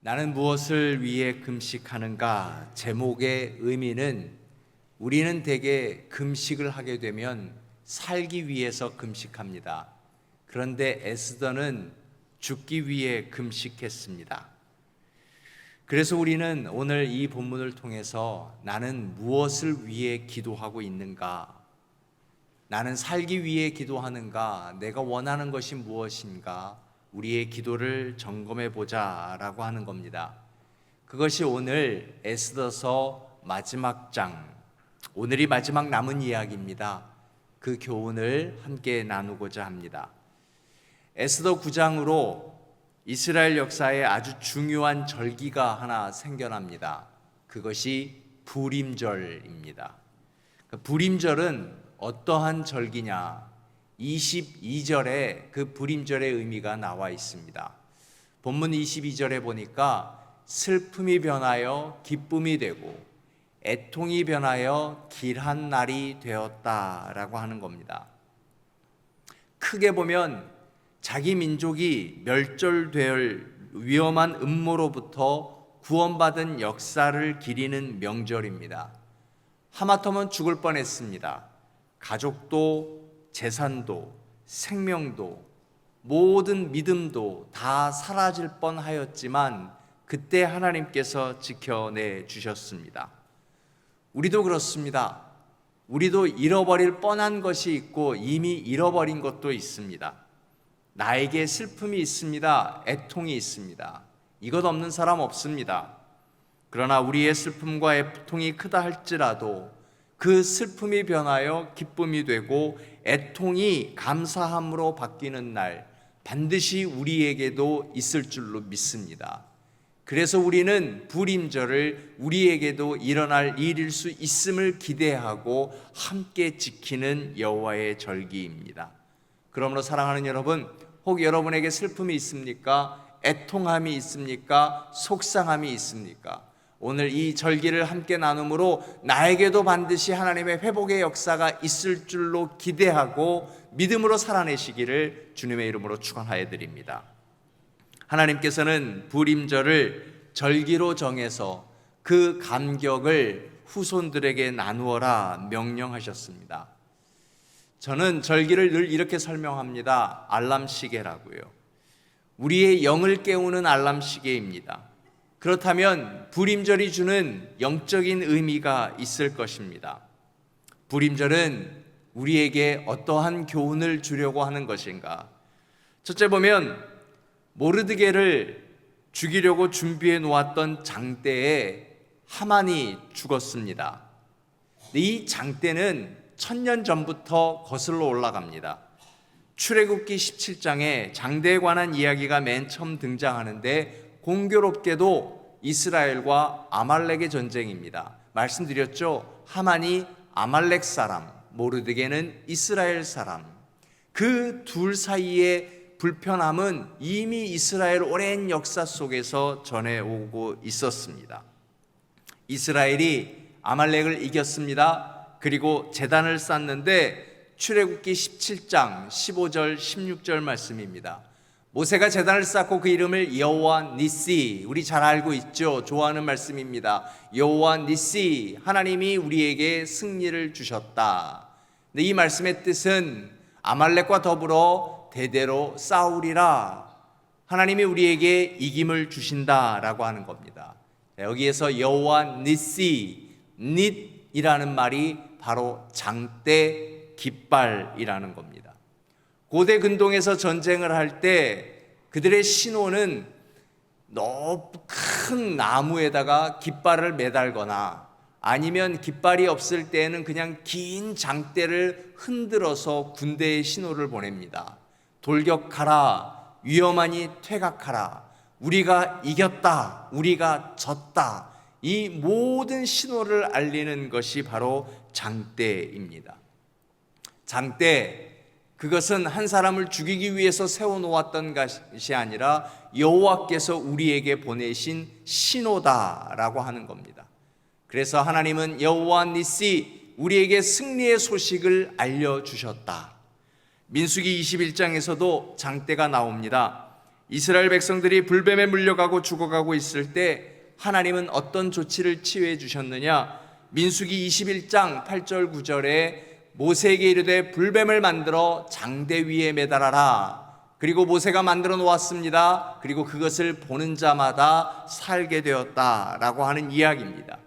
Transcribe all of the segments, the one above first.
나는 무엇을 위해 금식하는가? 제목의 의미는 우리는 대개 금식을 하게 되면 살기 위해서 금식합니다. 그런데 에스더는 죽기 위해 금식했습니다. 그래서 우리는 오늘 이 본문을 통해서 나는 무엇을 위해 기도하고 있는가? 나는 살기 위해 기도하는가? 내가 원하는 것이 무엇인가? 우리의 기도를 점검해 보자라고 하는 겁니다. 그것이 오늘 에스더서 마지막 장, 오늘이 마지막 남은 이야기입니다. 그 교훈을 함께 나누고자 합니다. 에스더 9장으로 이스라엘 역사에 아주 중요한 절기가 하나 생겨납니다. 그것이 부림절입니다. 부림절은 어떠한 절기냐? 22절에 그 부림절의 의미가 나와 있습니다. 본문 22절에 보니까 슬픔이 변하여 기쁨이 되고 애통이 변하여 길한 날이 되었다라고 하는 겁니다. 크게 보면 자기 민족이 멸절될 위험한 음모로부터 구원받은 역사를 기리는 명절입니다. 하마터면 죽을 뻔했습니다. 가족도 재산도 생명도 모든 믿음도 다 사라질 뻔하였지만 그때 하나님께서 지켜내 주셨습니다. 우리도 그렇습니다. 우리도 잃어버릴 뻔한 것이 있고 이미 잃어버린 것도 있습니다. 나에게 슬픔이 있습니다. 애통이 있습니다. 이것 없는 사람 없습니다. 그러나 우리의 슬픔과 애통이 크다 할지라도 그 슬픔이 변하여 기쁨이 되고 애통이 감사함으로 바뀌는 날 반드시 우리에게도 있을 줄로 믿습니다. 그래서 우리는 부림절을 우리에게도 일어날 일일 수 있음을 기대하고 함께 지키는 여호와의 절기입니다. 그러므로 사랑하는 여러분, 혹 여러분에게 슬픔이 있습니까? 애통함이 있습니까? 속상함이 있습니까? 오늘 이 절기를 함께 나눔으로 나에게도 반드시 하나님의 회복의 역사가 있을 줄로 기대하고 믿음으로 살아내시기를 주님의 이름으로 축원하여 드립니다. 하나님께서는 부림절을 절기로 정해서 그 감격을 후손들에게 나누어라 명령하셨습니다. 저는 절기를 늘 이렇게 설명합니다. 알람 시계라고요. 우리의 영을 깨우는 알람 시계입니다. 그렇다면 부림절이 주는 영적인 의미가 있을 것입니다. 부림절은 우리에게 어떠한 교훈을 주려고 하는 것인가? 첫째 보면 모르드게를 죽이려고 준비해 놓았던 장대에 하만이 죽었습니다. 이 장대는 1000년 전부터 거슬러 올라갑니다. 출애굽기 17장에 장대에 관한 이야기가 맨 처음 등장하는데 공교롭게도 이스라엘과 아말렉의 전쟁입니다. 말씀드렸죠? 하만이 아말렉 사람, 모르드게는 이스라엘 사람. 그 둘 사이의 불편함은 이미 이스라엘 오랜 역사 속에서 전해오고 있었습니다. 이스라엘이 아말렉을 이겼습니다. 그리고 제단을 쌓는데 출애굽기 17장 15절 16절 말씀입니다. 모세가 제단을 쌓고 그 이름을 여호와 니시, 우리 잘 알고 있죠? 좋아하는 말씀입니다. 여호와 니시, 하나님이 우리에게 승리를 주셨다. 근데 이 말씀의 뜻은 아말렉과 더불어 대대로 싸우리라, 하나님이 우리에게 이김을 주신다라고 하는 겁니다. 여기에서 여호와 니시, 닛이라는 말이 바로 장대, 깃발이라는 겁니다. 고대 근동에서 전쟁을 할 때 그들의 신호는 큰 나무에다가 깃발을 매달거나 아니면 깃발이 없을 때에는 그냥 긴 장대를 흔들어서 군대의 신호를 보냅니다. 돌격하라, 위험하니 퇴각하라, 우리가 이겼다, 우리가 졌다. 이 모든 신호를 알리는 것이 바로 장대입니다. 장대, 그것은 한 사람을 죽이기 위해서 세워놓았던 것이 아니라 여호와께서 우리에게 보내신 신호다라고 하는 겁니다. 그래서 하나님은 여호와 니시, 우리에게 승리의 소식을 알려주셨다. 민수기 21장에서도 장대가 나옵니다. 이스라엘 백성들이 불뱀에 물려가고 죽어가고 있을 때 하나님은 어떤 조치를 취해 주셨느냐? 민수기 21장 8절 9절에 모세에게 이르되 불뱀을 만들어 장대 위에 매달아라. 그리고 모세가 만들어 놓았습니다. 그리고 그것을 보는 자마다 살게 되었다라고 하는 이야기입니다.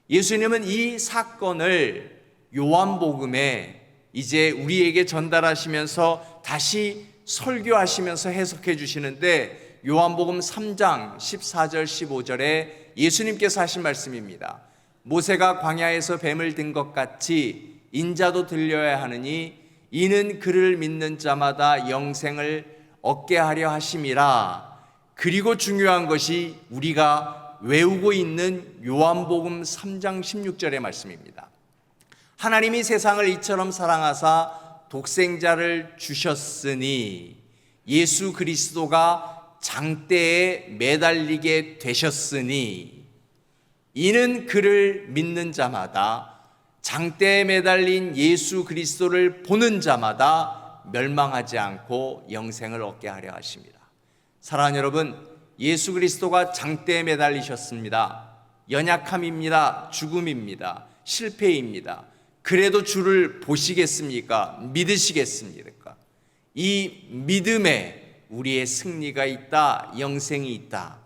예수님은 이 사건을 요한복음에 이제 우리에게 전달하시면서 다시 설교하시면서 해석해 주시는데, 요한복음 3장 14절 15절에 예수님께서 하신 말씀입니다. 모세가 광야에서 뱀을 든 것 같이 인자도 들려야 하느니 이는 그를 믿는 자마다 영생을 얻게 하려 하심이라. 그리고 중요한 것이 우리가 외우고 있는 요한복음 3장 16절의 말씀입니다. 하나님이 세상을 이처럼 사랑하사 독생자를 주셨으니 예수 그리스도가 장대에 매달리게 되셨으니 이는 그를 믿는 자마다, 장대에 매달린 예수 그리스도를 보는 자마다 멸망하지 않고 영생을 얻게 하려 하십니다. 사랑하는 여러분, 예수 그리스도가 장대에 매달리셨습니다. 연약함입니다. 죽음입니다. 실패입니다. 그래도 주를 보시겠습니까? 믿으시겠습니까? 이 믿음에 우리의 승리가 있다, 영생이 있다.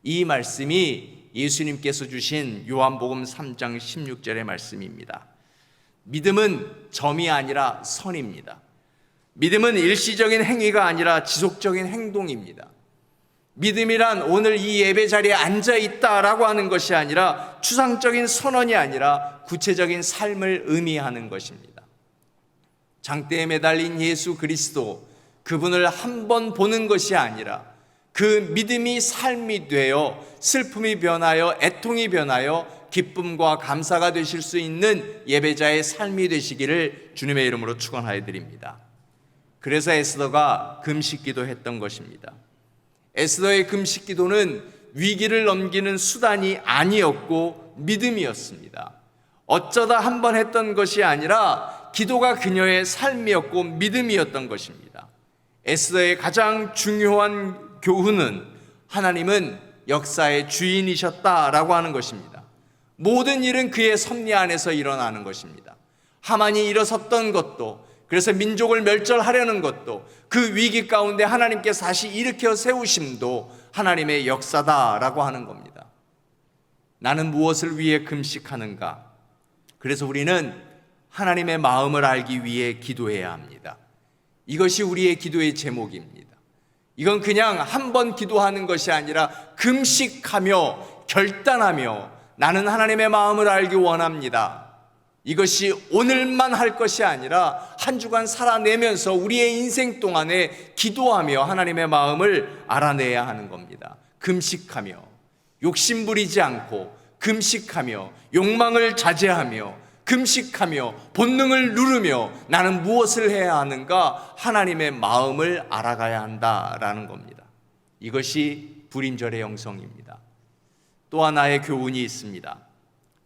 이 말씀이 예수님께서 주신 요한복음 3장 16절의 말씀입니다. 믿음은 점이 아니라 선입니다. 믿음은 일시적인 행위가 아니라 지속적인 행동입니다. 믿음이란 오늘 이 예배 자리에 앉아 있다라고 하는 것이 아니라 추상적인 선언이 아니라 구체적인 삶을 의미하는 것입니다. 장대에 매달린 예수 그리스도, 그분을 한 번 보는 것이 아니라 그 믿음이 삶이 되어 슬픔이 변하여 애통이 변하여 기쁨과 감사가 되실 수 있는 예배자의 삶이 되시기를 주님의 이름으로 축원하여 드립니다. 그래서 에스더가 금식기도 했던 것입니다. 에스더의 금식기도는 위기를 넘기는 수단이 아니었고 믿음이었습니다. 어쩌다 한 번 했던 것이 아니라 기도가 그녀의 삶이었고 믿음이었던 것입니다. 에스더의 가장 중요한 교훈은 하나님은 역사의 주인이셨다라고 하는 것입니다. 모든 일은 그의 섭리 안에서 일어나는 것입니다. 하만이 일어섰던 것도, 그래서 민족을 멸절하려는 것도, 그 위기 가운데 하나님께서 다시 일으켜 세우심도 하나님의 역사다라고 하는 겁니다. 나는 무엇을 위해 금식하는가? 그래서 우리는 하나님의 마음을 알기 위해 기도해야 합니다. 이것이 우리의 기도의 제목입니다. 이건 그냥 한 번 기도하는 것이 아니라 금식하며 결단하며 나는 하나님의 마음을 알기 원합니다. 이것이 오늘만 할 것이 아니라 한 주간 살아내면서 우리의 인생 동안에 기도하며 하나님의 마음을 알아내야 하는 겁니다. 금식하며 욕심 부리지 않고, 금식하며 욕망을 자제하며, 금식하며 본능을 누르며 나는 무엇을 해야 하는가? 하나님의 마음을 알아가야 한다라는 겁니다. 이것이 불임절의 영성입니다. 또 하나의 교훈이 있습니다.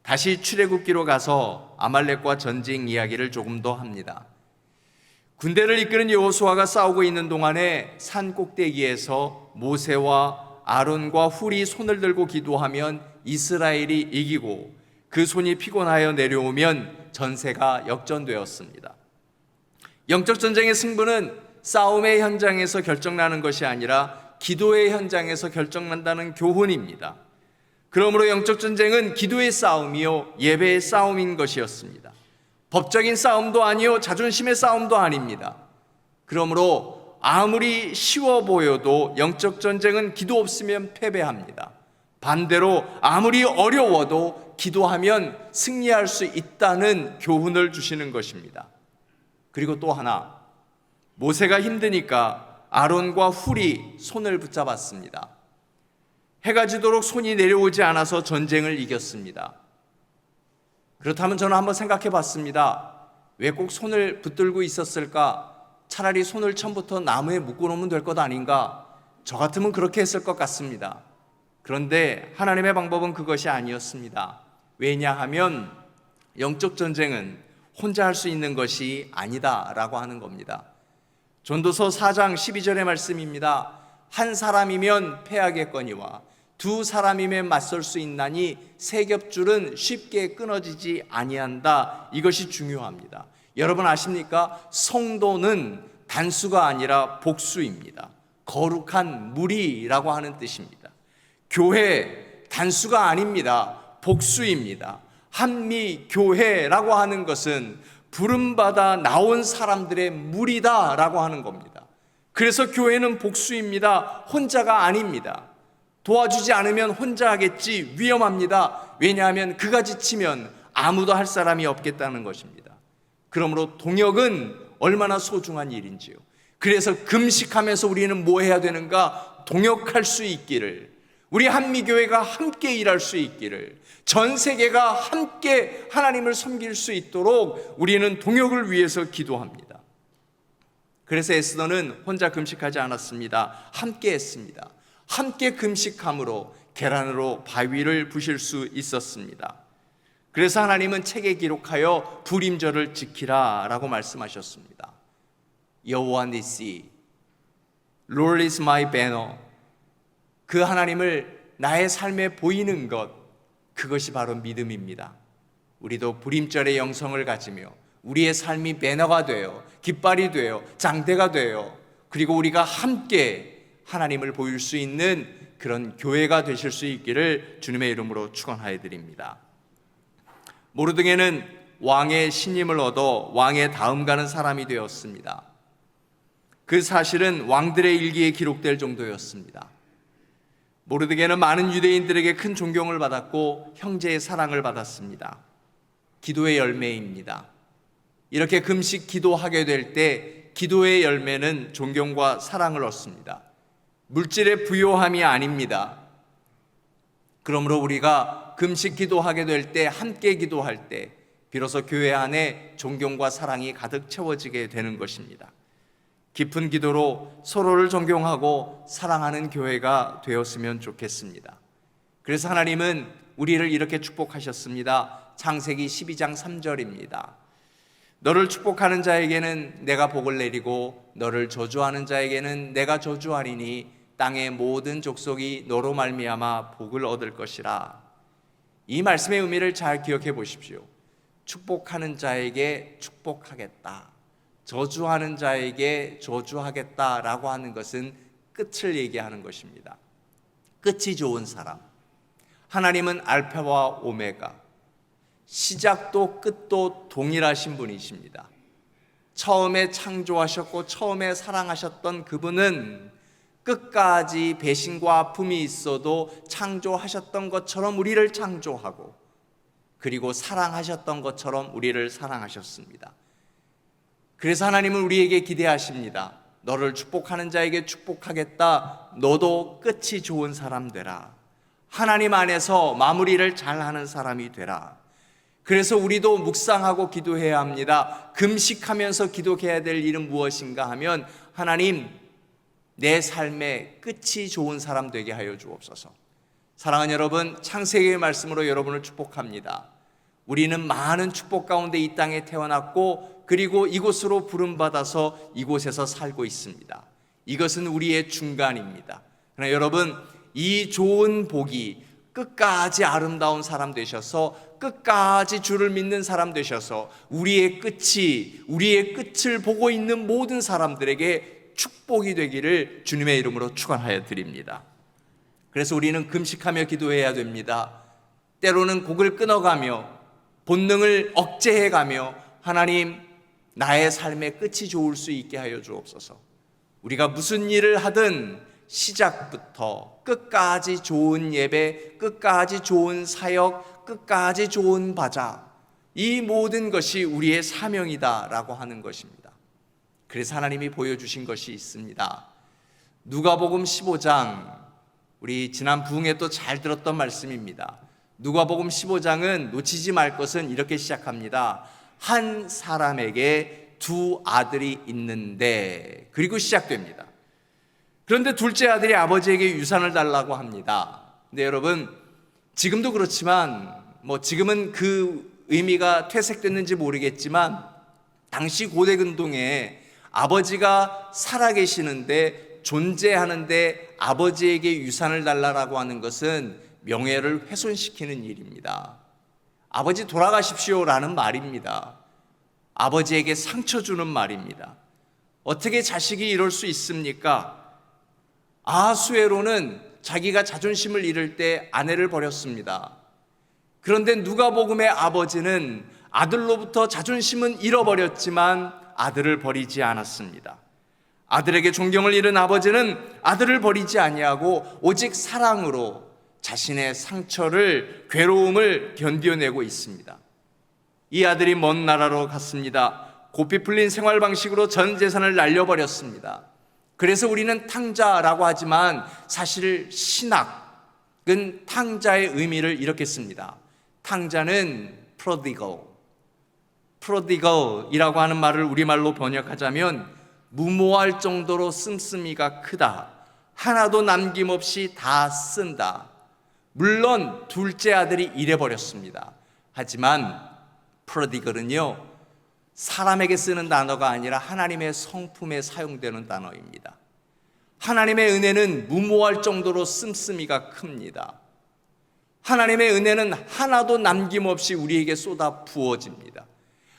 다시 출애굽기로 가서 아말렉과 전쟁 이야기를 조금 더 합니다. 군대를 이끄는 여호수아가 싸우고 있는 동안에 산 꼭대기에서 모세와 아론과 훌이 손을 들고 기도하면 이스라엘이 이기고, 그 손이 피곤하여 내려오면 전세가 역전되었습니다. 영적 전쟁의 승부는 싸움의 현장에서 결정나는 것이 아니라 기도의 현장에서 결정난다는 교훈입니다. 그러므로 영적 전쟁은 기도의 싸움이요 예배의 싸움인 것이었습니다. 법적인 싸움도 아니요 자존심의 싸움도 아닙니다. 그러므로 아무리 쉬워 보여도 영적 전쟁은 기도 없으면 패배합니다. 반대로 아무리 어려워도 기도하면 승리할 수 있다는 교훈을 주시는 것입니다. 그리고 또 하나, 모세가 힘드니까 아론과 훌이 손을 붙잡았습니다. 해가 지도록 손이 내려오지 않아서 전쟁을 이겼습니다. 그렇다면 저는 한번 생각해 봤습니다. 왜 꼭 손을 붙들고 있었을까? 차라리 손을 처음부터 나무에 묶어놓으면 될 것 아닌가? 저 같으면 그렇게 했을 것 같습니다. 그런데 하나님의 방법은 그것이 아니었습니다. 왜냐하면 영적 전쟁은 혼자 할 수 있는 것이 아니다라고 하는 겁니다. 전도서 4장 12절의 말씀입니다. 한 사람이면 패하겠거니와 두 사람이면 맞설 수 있나니 세 겹줄은 쉽게 끊어지지 아니한다. 이것이 중요합니다. 여러분 아십니까? 성도는 단수가 아니라 복수입니다. 거룩한 무리라고 하는 뜻입니다. 교회 단수가 아닙니다. 복수입니다. 한미교회라고 하는 것은 부름받아 나온 사람들의 무리다라고 하는 겁니다. 그래서 교회는 복수입니다. 혼자가 아닙니다. 도와주지 않으면 혼자 하겠지, 위험합니다. 왜냐하면 그가 지치면 아무도 할 사람이 없겠다는 것입니다. 그러므로 동역은 얼마나 소중한 일인지요. 그래서 금식하면서 우리는 뭐 해야 되는가? 동역할 수 있기를, 우리 한미교회가 함께 일할 수 있기를, 전 세계가 함께 하나님을 섬길 수 있도록 우리는 동역을 위해서 기도합니다. 그래서 에스더는 혼자 금식하지 않았습니다. 함께 했습니다. 함께 금식함으로 계란으로 바위를 부실 수 있었습니다. 그래서 하나님은 책에 기록하여 불임절을 지키라 라고 말씀하셨습니다. 여호와 니시, Lord is my banner. 그 하나님을 나의 삶에 보이는 것, 그것이 바로 믿음입니다. 우리도 불임절의 영성을 가지며 우리의 삶이 배너가 되어 깃발이 되어 장대가 되어 그리고 우리가 함께 하나님을 보일 수 있는 그런 교회가 되실 수 있기를 주님의 이름으로 축원하여 드립니다. 모르드게는 왕의 신임을 얻어 왕의 다음 가는 사람이 되었습니다. 그 사실은 왕들의 일기에 기록될 정도였습니다. 모르드게는 많은 유대인들에게 큰 존경을 받았고 형제의 사랑을 받았습니다. 기도의 열매입니다. 이렇게 금식 기도하게 될 때 기도의 열매는 존경과 사랑을 얻습니다. 물질의 부요함이 아닙니다. 그러므로 우리가 금식 기도하게 될 때, 함께 기도할 때 비로소 교회 안에 존경과 사랑이 가득 채워지게 되는 것입니다. 깊은 기도로 서로를 존경하고 사랑하는 교회가 되었으면 좋겠습니다. 그래서 하나님은 우리를 이렇게 축복하셨습니다. 창세기 12장 3절입니다. 너를 축복하는 자에게는 내가 복을 내리고 너를 저주하는 자에게는 내가 저주하리니 땅의 모든 족속이 너로 말미암아 복을 얻을 것이라. 이 말씀의 의미를 잘 기억해 보십시오. 축복하는 자에게 축복하겠다, 저주하는 자에게 저주하겠다라고 하는 것은 끝을 얘기하는 것입니다. 끝이 좋은 사람. 하나님은 알파와 오메가, 시작도 끝도 동일하신 분이십니다. 처음에 창조하셨고 처음에 사랑하셨던 그분은 끝까지 배신과 아픔이 있어도 창조하셨던 것처럼 우리를 창조하고 그리고 사랑하셨던 것처럼 우리를 사랑하셨습니다. 그래서 하나님은 우리에게 기대하십니다. 너를 축복하는 자에게 축복하겠다. 너도 끝이 좋은 사람 되라. 하나님 안에서 마무리를 잘하는 사람이 되라. 그래서 우리도 묵상하고 기도해야 합니다. 금식하면서 기도해야 될 일은 무엇인가 하면, 하나님, 내 삶의 끝이 좋은 사람 되게 하여 주옵소서. 사랑하는 여러분, 창세기의 말씀으로 여러분을 축복합니다. 우리는 많은 축복 가운데 이 땅에 태어났고 그리고 이곳으로 부름받아서 이곳에서 살고 있습니다. 이것은 우리의 중간입니다. 그러나 여러분, 이 좋은 복이 끝까지 아름다운 사람 되셔서 끝까지 주를 믿는 사람 되셔서 우리의 끝을 보고 있는 모든 사람들에게 축복이 되기를 주님의 이름으로 축원하여 드립니다. 그래서 우리는 금식하며 기도해야 됩니다. 때로는 곡을 끊어가며 본능을 억제해가며, 하나님, 나의 삶의 끝이 좋을 수 있게 하여 주옵소서. 우리가 무슨 일을 하든 시작부터 끝까지 좋은 예배, 끝까지 좋은 사역, 끝까지 좋은 바자, 이 모든 것이 우리의 사명이다라고 하는 것입니다. 그래서 하나님이 보여주신 것이 있습니다. 누가복음 15장, 우리 지난 부흥에 또 잘 들었던 말씀입니다. 누가복음 15장은 놓치지 말 것은 이렇게 시작합니다. 한 사람에게 두 아들이 있는데, 그리고 시작됩니다. 그런데 둘째 아들이 아버지에게 유산을 달라고 합니다. 근데 여러분, 지금도 그렇지만 지금은 그 의미가 퇴색됐는지 모르겠지만 당시 고대 근동에 아버지가 살아계시는데 존재하는데 아버지에게 유산을 달라라고 하는 것은 명예를 훼손시키는 일입니다. 아버지 돌아가십시오라는 말입니다. 아버지에게 상처 주는 말입니다. 어떻게 자식이 이럴 수 있습니까? 아하수에로는 자기가 자존심을 잃을 때 아내를 버렸습니다. 그런데 누가복음의 아버지는 아들로부터 자존심은 잃어버렸지만 아들을 버리지 않았습니다. 아들에게 존경을 잃은 아버지는 아들을 버리지 아니하고 오직 사랑으로 자신의 상처를, 괴로움을 견뎌내고 있습니다. 이 아들이 먼 나라로 갔습니다. 고삐 풀린 생활 방식으로 전 재산을 날려버렸습니다. 그래서 우리는 탕자라고 하지만 사실 신학은 탕자의 의미를 이렇게 씁니다. 탕자는 prodigal이라고 하는 말을 우리말로 번역하자면 무모할 정도로 씀씀이가 크다, 하나도 남김없이 다 쓴다. 물론 둘째 아들이 이래버렸습니다. 하지만 prodigal은요, 사람에게 쓰는 단어가 아니라 하나님의 성품에 사용되는 단어입니다. 하나님의 은혜는 무모할 정도로 씀씀이가 큽니다. 하나님의 은혜는 하나도 남김없이 우리에게 쏟아 부어집니다.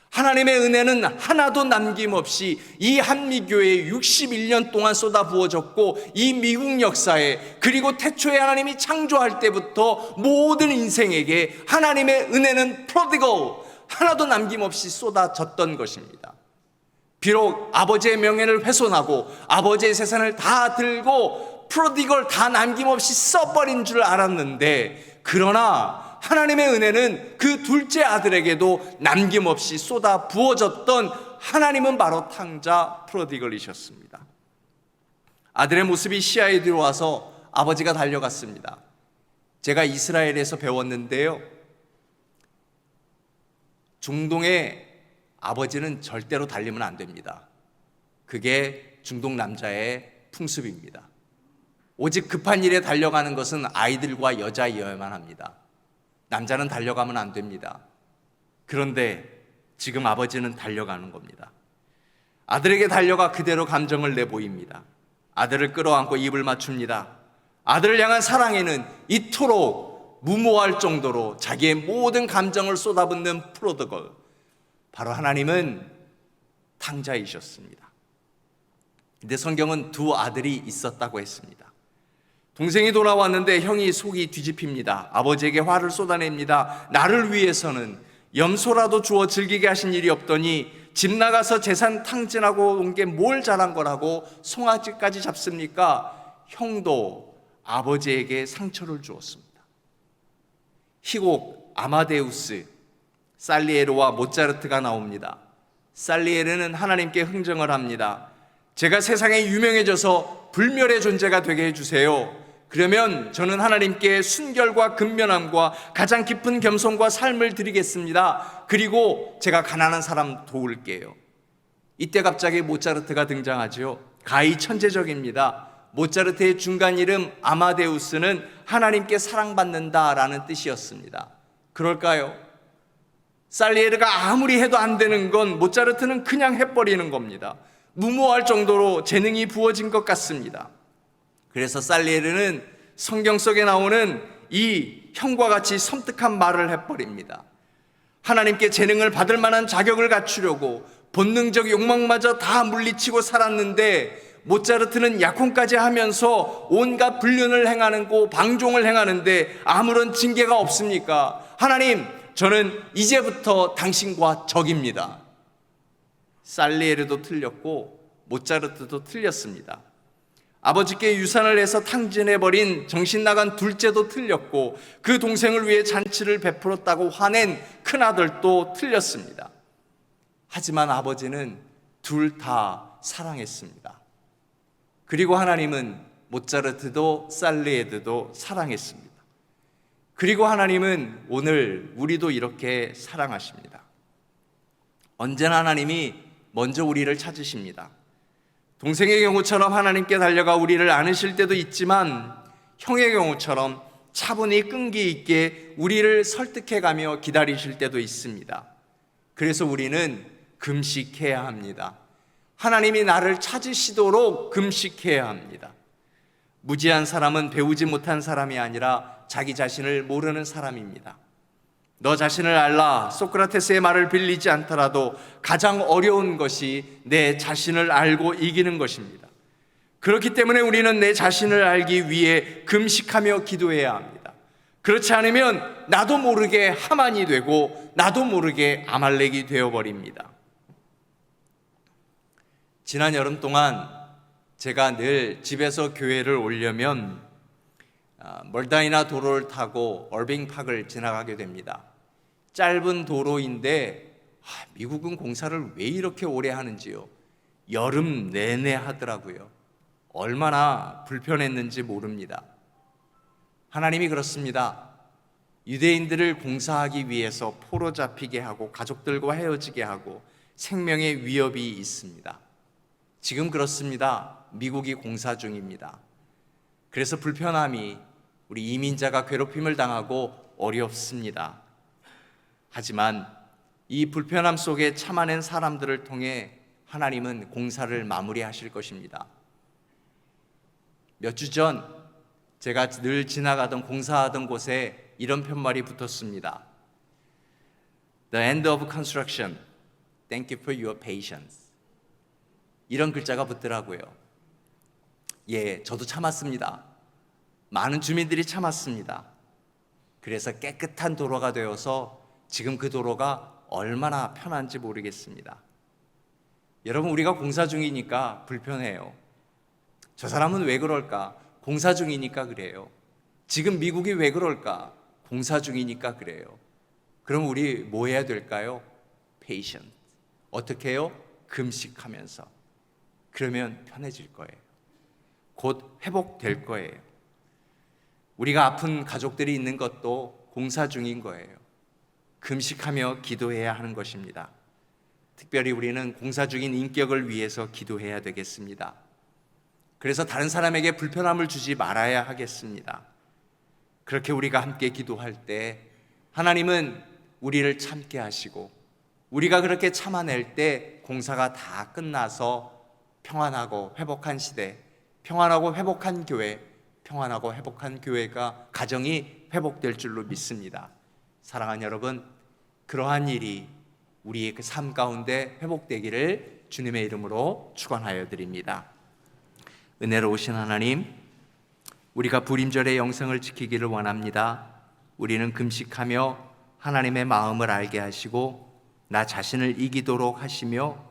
하나님의 은혜는 하나도 남김없이 이 한미교회에 61년 동안 쏟아 부어졌고, 이 미국 역사에, 그리고 태초에 하나님이 창조할 때부터 모든 인생에게 하나님의 은혜는 prodigal, 하나도 남김없이 쏟아졌던 것입니다. 비록 아버지의 명예를 훼손하고 아버지의 재산을 다 들고 프로디걸 다 남김없이 써버린 줄 알았는데, 그러나 하나님의 은혜는 그 둘째 아들에게도 남김없이 쏟아 부어졌던 하나님은 바로 탕자 프로디걸이셨습니다. 아들의 모습이 시야에 들어와서 아버지가 달려갔습니다. 제가 이스라엘에서 배웠는데요, 중동의 아버지는 절대로 달리면 안 됩니다. 그게 중동 남자의 풍습입니다. 오직 급한 일에 달려가는 것은 아이들과 여자이어야만 합니다. 남자는 달려가면 안 됩니다. 그런데 지금 아버지는 달려가는 겁니다. 아들에게 달려가 그대로 감정을 내보입니다. 아들을 끌어안고 입을 맞춥니다. 아들을 향한 사랑에는 이토록 무모할 정도로 자기의 모든 감정을 쏟아붓는 프로디걸, 바로 하나님은 탕자이셨습니다. 근데 성경은 두 아들이 있었다고 했습니다. 동생이 돌아왔는데 형이 속이 뒤집힙니다. 아버지에게 화를 쏟아냅니다. 나를 위해서는 염소라도 주어 즐기게 하신 일이 없더니 집 나가서 재산 탕진하고 온 게 뭘 잘한 거라고 송아지까지 잡습니까? 형도 아버지에게 상처를 주었습니다. 희곡 아마데우스, 살리에르와 모차르트가 나옵니다. 살리에르는 하나님께 흥정을 합니다. 제가 세상에 유명해져서 불멸의 존재가 되게 해주세요. 그러면 저는 하나님께 순결과 근면함과 가장 깊은 겸손과 삶을 드리겠습니다. 그리고 제가 가난한 사람 도울게요. 이때 갑자기 모차르트가 등장하죠. 가히 천재적입니다. 모차르트의 중간 이름 아마데우스는 하나님께 사랑받는다라는 뜻이었습니다. 그럴까요? 살리에르가 아무리 해도 안 되는 건 모차르트는 그냥 해버리는 겁니다. 무모할 정도로 재능이 부어진 것 같습니다. 그래서 살리에르는 성경 속에 나오는 이 형과 같이 섬뜩한 말을 해버립니다. 하나님께 재능을 받을 만한 자격을 갖추려고 본능적 욕망마저 다 물리치고 살았는데, 모차르트는 약혼까지 하면서 온갖 불륜을 행하고 방종을 행하는데 아무런 징계가 없습니까? 하나님, 저는 이제부터 당신과 적입니다. 살리에르도 틀렸고 모차르트도 틀렸습니다. 아버지께 유산을 내서 탕진해버린 정신나간 둘째도 틀렸고, 그 동생을 위해 잔치를 베풀었다고 화낸 큰아들도 틀렸습니다. 하지만 아버지는 둘 다 사랑했습니다. 그리고 하나님은 모차르트도 살리에르도 사랑했습니다. 그리고 하나님은 오늘 우리도 이렇게 사랑하십니다. 언제나 하나님이 먼저 우리를 찾으십니다. 동생의 경우처럼 하나님께 달려가 우리를 안으실 때도 있지만, 형의 경우처럼 차분히 끈기 있게 우리를 설득해가며 기다리실 때도 있습니다. 그래서 우리는 금식해야 합니다. 하나님이 나를 찾으시도록 금식해야 합니다. 무지한 사람은 배우지 못한 사람이 아니라 자기 자신을 모르는 사람입니다. 너 자신을 알라. 소크라테스의 말을 빌리지 않더라도 가장 어려운 것이 내 자신을 알고 이기는 것입니다. 그렇기 때문에 우리는 내 자신을 알기 위해 금식하며 기도해야 합니다. 그렇지 않으면 나도 모르게 하만이 되고 나도 모르게 아말렉이 되어버립니다. 지난 여름 동안 제가 늘 집에서 교회를 오려면 멀다이나 도로를 타고 얼빙팍을 지나가게 됩니다. 짧은 도로인데 미국은 공사를 왜 이렇게 오래 하는지요? 여름 내내 하더라고요. 얼마나 불편했는지 모릅니다. 하나님이 그렇습니다. 유대인들을 공사하기 위해서 포로 잡히게 하고 가족들과 헤어지게 하고 생명의 위협이 있습니다. 지금 그렇습니다. 미국이 공사 중입니다. 그래서 불편함이 우리 이민자가 괴롭힘을 당하고 어렵습니다. 하지만 이 불편함 속에 참아낸 사람들을 통해 하나님은 공사를 마무리하실 것입니다. 몇 주 전 제가 늘 지나가던 공사하던 곳에 이런 편말이 붙었습니다. The end of construction. Thank you for your patience. 이런 글자가 붙더라고요. 예, 저도 참았습니다. 많은 주민들이 참았습니다. 그래서 깨끗한 도로가 되어서 지금 그 도로가 얼마나 편한지 모르겠습니다. 여러분, 우리가 공사 중이니까 불편해요. 저 사람은 왜 그럴까? 공사 중이니까 그래요. 지금 미국이 왜 그럴까? 공사 중이니까 그래요. 그럼 우리 뭐 해야 될까요? patient. 어떻게 해요? 금식하면서. 그러면 편해질 거예요. 곧 회복될 거예요. 우리가 아픈 가족들이 있는 것도 공사 중인 거예요. 금식하며 기도해야 하는 것입니다. 특별히 우리는 공사 중인 인격을 위해서 기도해야 되겠습니다. 그래서 다른 사람에게 불편함을 주지 말아야 하겠습니다. 그렇게 우리가 함께 기도할 때 하나님은 우리를 참게 하시고 우리가 그렇게 참아낼 때 공사가 다 끝나서 평안하고 회복한 시대, 평안하고 회복한 교회, 평안하고 회복한 교회가 가정이 회복될 줄로 믿습니다. 사랑하는 여러분, 그러한 일이 우리의 그 삶 가운데 회복되기를 주님의 이름으로 축원하여 드립니다. 은혜로우신 하나님, 우리가 불임절의 영성을 지키기를 원합니다. 우리는 금식하며 하나님의 마음을 알게 하시고 나 자신을 이기도록 하시며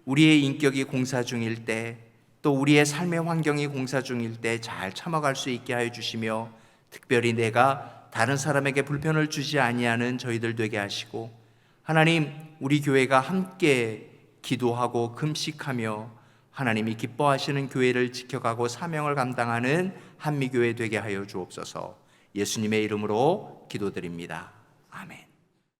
우리의 인격이 공사 중일 때 또 우리의 삶의 환경이 공사 중일 때 잘 참아갈 수 있게 하여 주시며 특별히 내가 다른 사람에게 불편을 주지 아니하는 저희들 되게 하시고 하나님, 우리 교회가 함께 기도하고 금식하며 하나님이 기뻐하시는 교회를 지켜가고 사명을 감당하는 한미교회 되게 하여 주옵소서. 예수님의 이름으로 기도드립니다. 아멘.